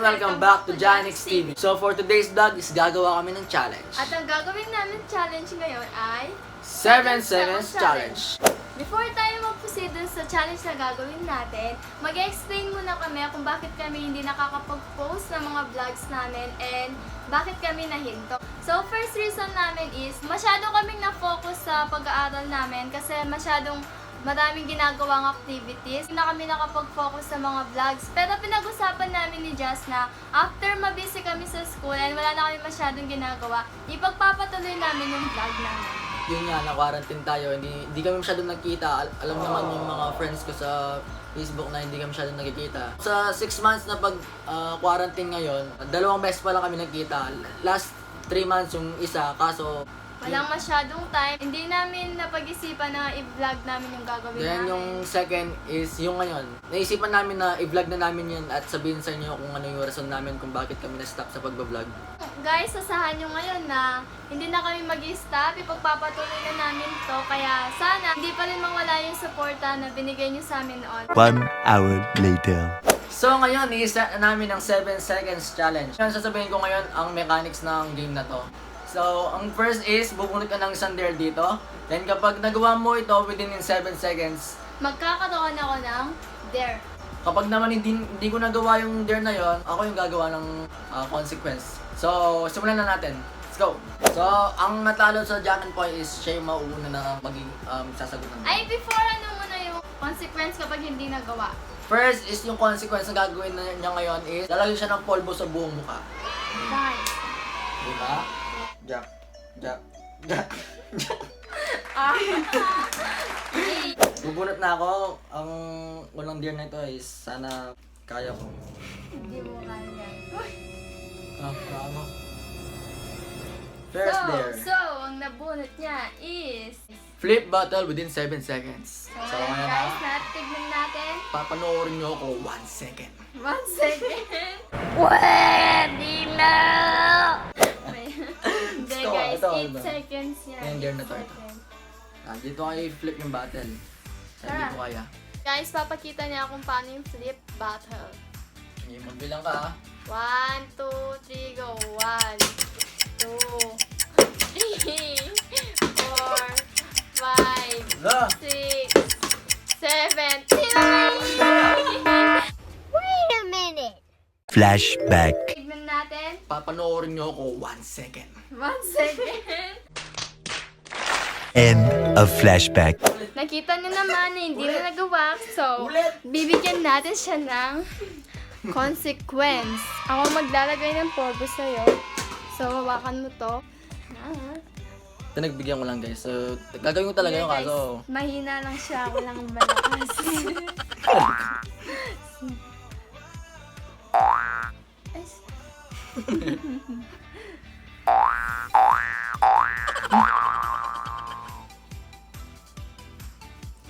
welcome back to Janix TV. So for today's vlog is gagawa kami ng challenge. At ang gagawin namin challenge ngayon ay 7 seconds challenge. Before tayo mag-proceed dun sa challenge na gagawin natin, mag-explain muna kami kung bakit kami hindi nakakapag-post ng mga vlogs namin and bakit kami nahinto. So first reason namin is masyado kaming na-focus sa pag-aaral namin kasi masyadong maraming ginagawang activities. Hindi na kami nakapag-focus sa mga vlogs. Pero pinag-usapan namin ni Jazz na after mabisi kami sa school and wala na kami masyadong ginagawa, ipagpapatuloy namin yung vlog namin. Yun nga, na-quarantine tayo. Hindi kami masyadong nagkita. Alam naman yung mga friends ko sa Facebook na hindi kami masyadong nagkikita. Sa 6 months na pag-quarantine ngayon, 2 beses pa lang kami nagkita. Last 3 months yung isa, kaso Walang masyadong time. Hindi namin napag-isipan na i-vlog namin yung gagawin then namin. yung second is yung ngayon. Naisipan namin na i-vlog na namin yun at sabihin sa inyo kung ano yung rason namin kung bakit kami na-stop sa pagbablog. Guys, sasahan nyo ngayon na hindi na kami mag-stop. Ipagpapatuloy na namin to. Kaya sana hindi pa rin mawala yung suporta na binigay nyo sa amin noon. 1 hour later. So ngayon, i-start na namin ang 7 seconds challenge. Ngayon, sasabihin ko ngayon ang mechanics ng game na to. So, ang first is, bubunot ka ng isang dare dito. Then kapag nagawa mo ito within 7 seconds, Magkakaroon ako ng dare. kapag naman hindi ko nagawa yung dare na yon, ako yung gagawa ng consequence. So, simulan na natin. Let's go! So, ang natalo sa Jack and Poy is siya yung mauuna na maging sasagot ng Ay, before ano muna yung consequence kapag hindi nagawa. First is yung consequence na gagawin niya ngayon is lalagyan siya ng polvo sa buong mukha. Guys. Diba? Jack. Jack. Jack. Jack. Bubunot na ako. Ang unang deer na ito is sana kaya ko. Hindi mo kaya. Kaya mo. First dare. So, ang nabunot niya is... Flip bottle within 7 seconds. So, So, ngayon guys, tignan natin. papanoorin nyo ako 1 second. 1 second. Pwede na! Hindi Ito, guys, ito, 8 ito. seconds yan. Ayan, dare na to, 8 ito. seconds. Dito kayo i-flip yung bottle. Hindi Tara. ko kaya. Guys, papakita niya kung paano yung flip battle. Okay, magbilang ka ha. 1, 2, 3, go. 1, 2, 3, 4, 5, Hala! 6, 7, 8! Flashback. Tignan natin. Papanoorin nyo ako 1 second. 1 second. End of flashback. Nakita niyo naman na hindi na nagawa. So, Ulit! bibigyan natin siya ng consequence. Ako maglalagay ng polvo sa'yo. So, hawakan mo to. Ito nagbigyan ko lang guys. So, gagawin ko talaga yung Guys, kaso. mahina lang siya. Walang malakas.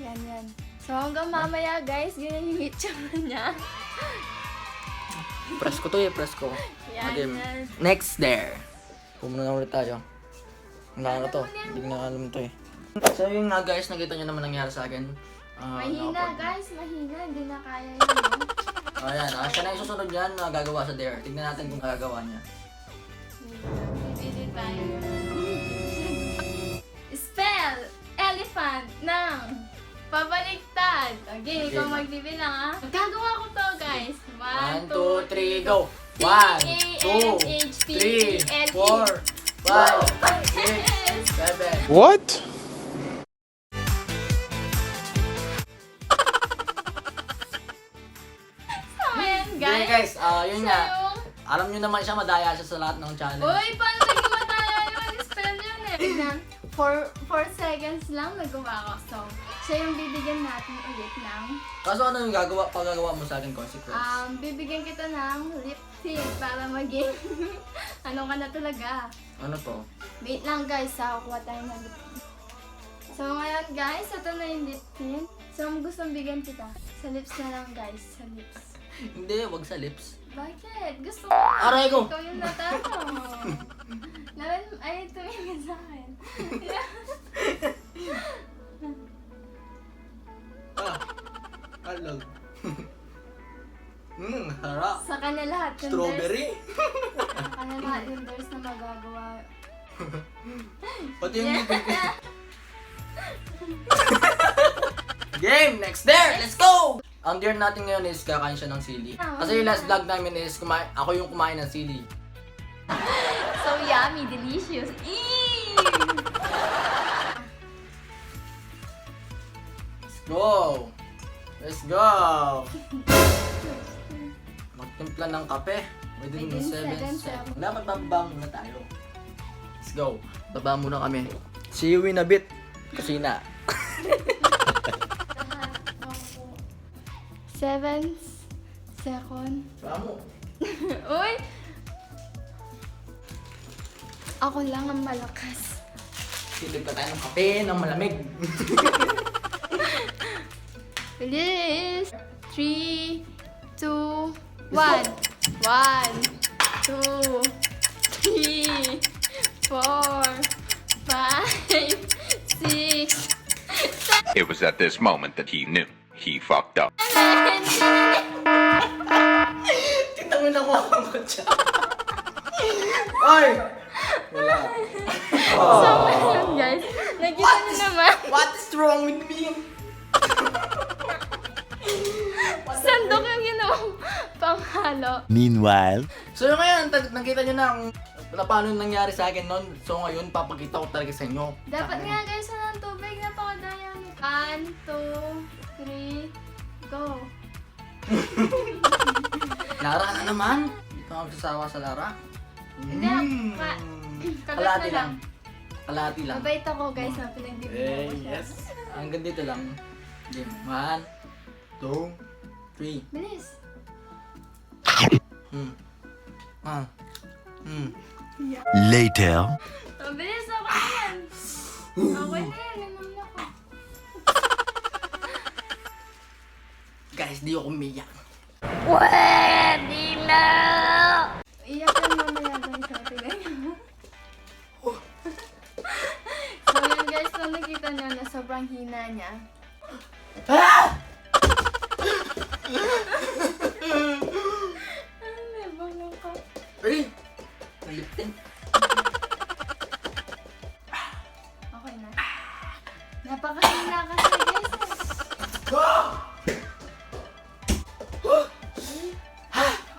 Yan. So, hanggang mamaya guys, ganyan yung itsura niya. Press ko to press ko. Yan, Okay, yan. next dare. Pumunta na ulit tayo. Wala ko to. Hindi ko na alam to So yun nga guys, nakita nyo naman nangyari sa akin. Mahina guys, mahina. Hindi na kaya yun. No? Ayan, siya na yung susunod yan na gagawa sa dare. Tignan natin kung gagawa niya. Bibili tayo. Spell elephant ng pabaliktad. Okay, ikaw magbibilang ah. Gagawa ko to guys. 1, 2, 3, go! 1, 2, 3, 4, 5, 6, 7. What? Ayan Okay guys. guys, yun Siya nga. yung... Alam nyo naman siya, madaya siya sa lahat ng challenge. Uy, paano naging mataya yung spell yun eh? Tignan, 4 seconds lang nagawa ko. So, siya yung bibigyan natin ulit ng... Kaso ano yung pagagawa mo sa akin consequence? Bibigyan kita ng lip tint para maging ano ka na talaga. Ano to? Wait lang guys, kukuha tayo ng lip tint. So ngayon guys, ito na yung lip tint. So kung gustong bigyan kita, sa lips na lang guys, sa lips. Hindi, wag sa lips. Bakit? Gusto ko. Aray ko! Ikaw yung natanong. Ay, tumingin sa akin. Alog. Harap. Sa kanya kami lahat yung Strawberry? Kami lahat yung doors na magagawa. Pati yung Game! Next dare! Let's go! Ang dare natin ngayon is kakain siya ng sili. Kasi yung last vlog namin is ako yung kumain ng sili. So yummy, delicious. Let's go! Let's go! Magtimpla ng kape. Within Within 7 7 seconds. Dapat bababa muna tayo. Let's go. Baba muna kami. See you in a bit. Kusina. 7 seconds. Vamos. Uy! Ako lang ang malakas. Silip ka tayo ng kape ng malamig. Bilis! 3, 2, 1. 1, 2, 3, 4, 5, 6, It was at this moment that he knew he fucked up. 7. Tingnan mo na ko ako dyan. Ay! Wala. So, ayun guys. Nakita niyo naman. What is wrong with me? Sandok yung ginawang panghalo. Meanwhile, So yung ngayon, nakita nyo na paano nangyari sa akin noon. So ngayon, papakita ko talaga sa inyo. Dapat nga guys, walang tubig. Napakadayami. 1, 2, 3, go. Lara na naman. Dito ako sasawa sa Lara. Hindi, kagat Kalahati na lang. Kalahati lang. Mabait ako guys, na pinagbibigyan ko siya. Hanggang dito lang. Game. 1, 2, 3. Bilis. later. Bilis ako na yan. Okay na yan, naman ako. Guys, di ako umiyak. Pwede na! Iyak ka mamaya guys, sabi ganyan. So yan guys, so nakita nyo na sobrang hina niya. May balong ka. Ay! Naliptin. Okay na. Napakahina kasi guys.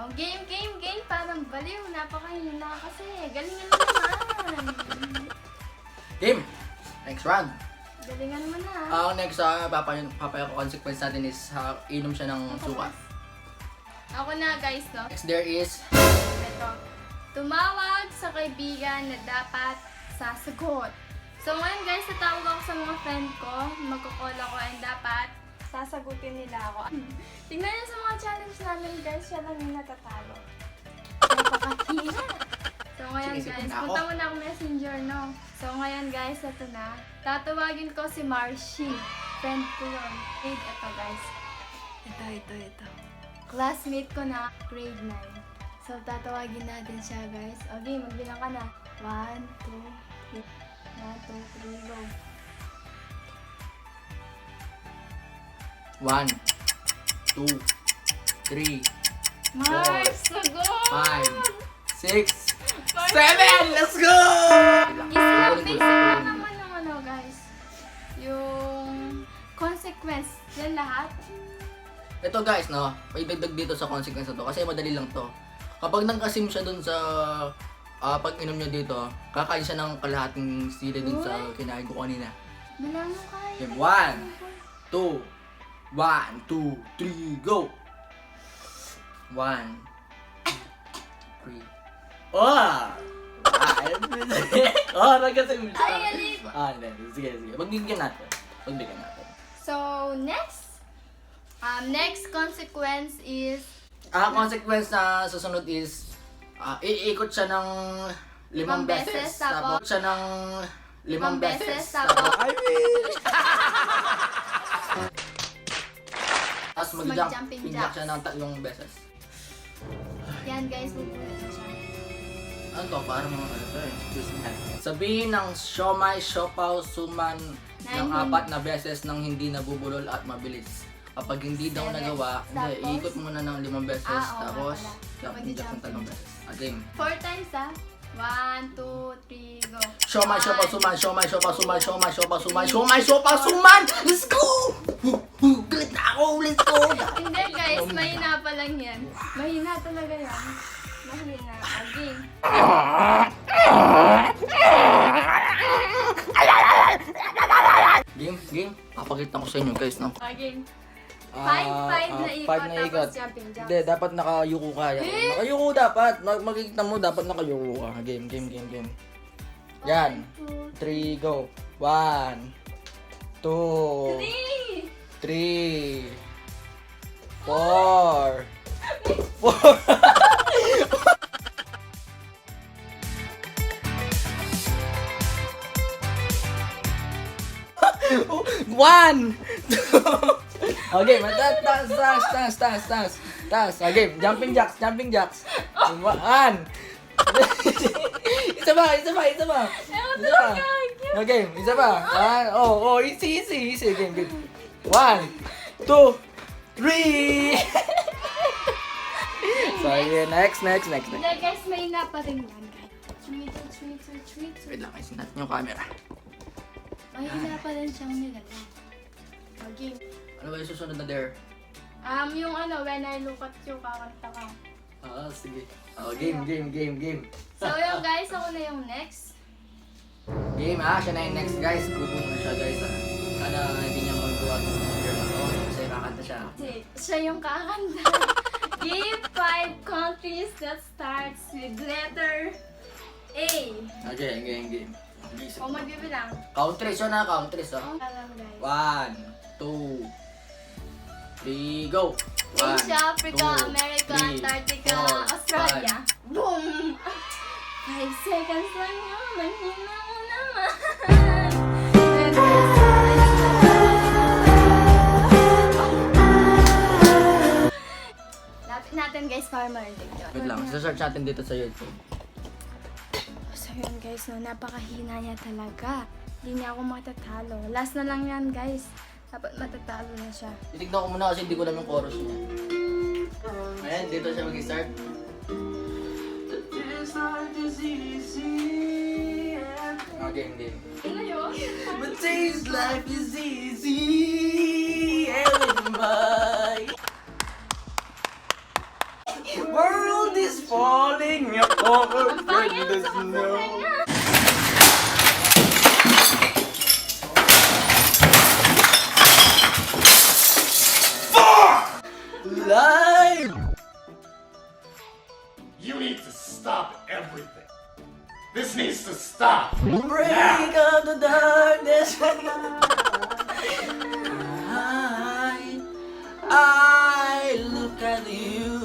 Oh, game. Parang baliw. Napakahina kasi. Galingan mo naman. Game! Next round. Galingan mo na. Ang next papaya ko consequence natin is inom siya ng suka. Ako na guys, no? Next there is Ito. Tumawag sa kaibigan na dapat sasagot. So ngayon guys, tatawag ako sa mga friend ko. Magkakall ako and dapat sasagutin nila ako. Tingnan niyo sa mga challenge namin guys, siya lang yung natatalo. Napakahina. So ngayon Sinisipin guys, na ako. punta muna ako messenger, no? So ngayon guys, ito na. Tatawagin ko si Marcy. Friend ko yun. Grade ito guys. Ito. Classmate ko na grade 9. So tatawagin natin siya guys. Okay, magbilang ka na. 1, 2, 3. 1, 2, 3, go. 1, 2, 3, Mars, sagot! 5, 6, 7! Let's go! Easy lang, basic lang naman yung ano guys. Yung consequence. Yan lahat. Ito guys, no? May dagdag dito sa consequence na to kasi madali lang to. Kapag nag-asim siya dun sa pag-inom niya dito, kakain siya ng kalahating sili dun sa kinain ko kanina. Bilang mo kaya. Okay, 1, 2, 1, 2, 3, go! 1, 3. Oh! Oh, nag-asim siya. Ay, alig! Hindi. Sige. Magbigyan natin. So, next consequence is Ang consequence na susunod is iikot siya ng 5 beses. Tapos siya ng 5 beses. tapos Tapos mag-jumping mag-jump jacks. siya ng 3 beses. yan guys, bubulot na siya. Ano to? Parang mga ano to eh. Sabihin ng siomay, siopaw, suman ng 4 na beses nang hindi nabubulol at mabilis. Kapag hindi daw 7. nagawa, Tapos? iikot muna ng 5 beses. Oo, Tapos nga pala. Jumping jacks ng talong beses. Game. 4 times ah. 1, 2, 3, go. Siomay, siopa, suman, siomay, siopa, suman, siomay, siopa, suman, siomay, siopa, suman! Let's go! Galit na ako! Let's go! Hindi guys, mahina pa lang yan. Mahina talaga yan. Mahina. Game. Game. Papakita ko sa inyo guys, no? Game. 5 na ikot, tapos jumping jacks. Hindi, dapat nakayuko ka. Nakayuko dapat. Makikita mo, dapat nakayuko ka. Game. Yan. 3, go. 1, 2, 3, 4. One, two. Okay, taas. Okay, jumping jacks. One. Isa pa. Okay, isa pa. Easy. Game. 1, 2, 3. So, yeah, next. Hindi guys, mahina pa rin yan guys. 3, 2. Wait lang, isinat niyo yung camera. Mahina pa rin siyang nilalang. Game. Ano ba yung susunod na dare? Yung when I look at you, kakanta ka. Sige. Game. So yung guys, ako na yung next. Game siya na yung next guys. Gugong na siya guys Sana hindi niya magawa ng dare na to. Kasi kakanta siya. Siya yung kakanta. Give 5 countries that starts with letter A. Okay, game. O magbibilang. Countries yun countries Alam guys. 1, 2, 3, go! Asia, Africa, 2, America, 3, Antarctica, 4, Australia. Boom! 5 seconds lang yun. Mahina mo naman. Lapit natin guys para marinig yun. Wait lang, search natin dito sa YouTube. So yun guys, napakahina niya talaga. Hindi niya ako matatalo. Last na lang yan guys. Dapat matatalo na siya. Titignan ko muna kasi hindi ko alam yung chorus niya. Ayan, dito siya mag-start. Game. Ano yun? But this life is easy and by. World is falling apart. Ang pangit sa kasabay niya. Life! You need to stop everything. This needs to stop. Break up the darkness. I look at you.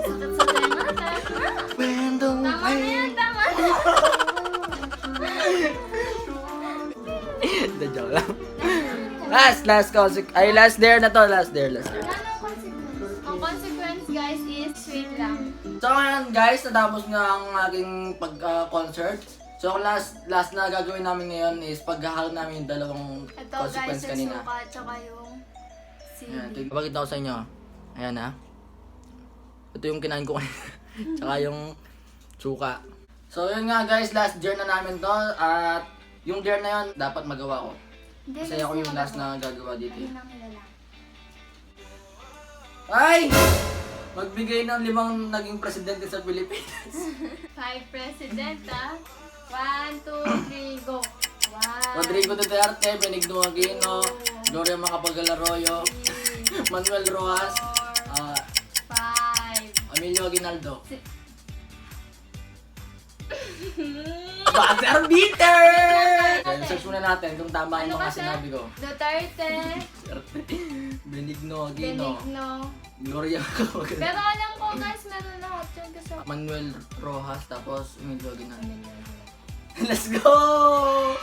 Sakit sa tenga. When the Tama na yan, tama na. The joke lang. Last dare na to. Last dare. Ano ang consequence? Ang consequence guys is wait lang. So ngayon guys, natapos nga ang aking pag-concert. So ang last na gagawin namin ngayon is paghahalo namin yung dalawang Ito guys, consequence yung kanina. suka tsaka yung Ayan, CD. ipakita ko sa inyo. Ayan Ito yung kinain ko kanina. Tsaka yung suka. So yun nga guys, last dare na namin to. At yung dare na yun, dapat magawa ko. Hindi, Kasi guys, ako yung hindi last na gagawa dito. Ayun ang nilalang. Ay! Magbigay ng 5 naging presidente sa Pilipinas. 5 president 1, 2, 3, go. 1, Rodrigo Duterte, Benigno Aquino, Gloria Macapagal Arroyo, Manuel Rojas, 5. Emilio Aguinaldo. Buzzer beater! Search muna natin kung tama yung mga sinabi ko. Duterte, Benigno Aquino, Benigno. Gloria Macapagal, Pero alam ko guys, meron lahat dyan kasi Manuel Rojas, tapos Emilio Aguinaldo. Emilio. Let's go!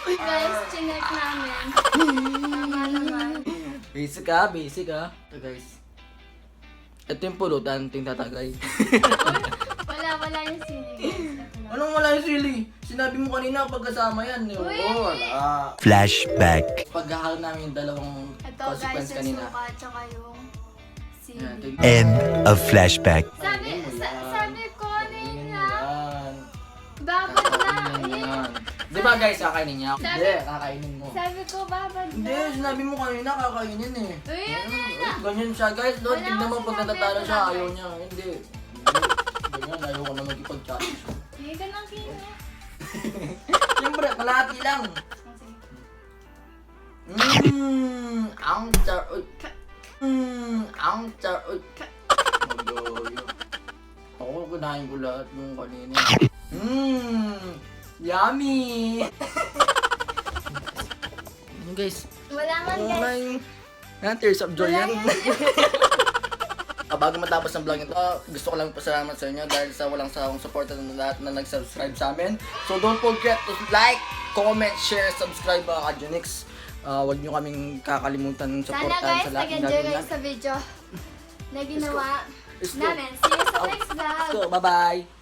Guys, chinek namin. Tama naman. Basic ah. So guys, ito yung pulutan, ting tatagay. Wala yung sili guys. Ito lang. Anong wala yung sili? Sinabi mo kanina pagkasama yan. Uy! Wala. Flashback. Paghahalo namin yung dalawang Ito guys, consequence yung kanina. suka tsaka yung CD. Yan, tignan. End of flashback. Sabi ko, ano yun na? Yan. Babad na. Kakainin mo Eh, yan. Di ba guys, kakainin niya? Sabi- Hindi, kakainin mo. Sabi ko, babad na. Hindi, sinabi mo kanina kakainin eh. Uy, ano yun na? Ganyan siya guys, no? Wala Tignan mo akong pag sinabi, natatalo ito siya, lang, ayaw guys. niya. Hindi. Ganyan, ayaw ko na magkipag-challenge. Hindi ka nang kino. Siyempre, kalahati lang. Ang char... Uy. Ang char... Uy. Magoyo. Ako, kunahin ko lahat yung kanina. Yummy! Ano guys? Wala man guys. Yan, tears of joy Wala yan. yan. Bago matapos ang vlog nito, gusto ko lang pasalamat sa inyo dahil sa walang sawang suporta ng lahat na nag-subscribe sa amin. So don't forget to like, comment, share, subscribe mga ka-Junix. Huwag nyo kaming kakalimutan Sana supportan guys, sa lahat ng nag-enjoy gagawin kayo namin. sa video na ginawa Let's go. namin. See you sa next vlog. Let's go, bye-bye!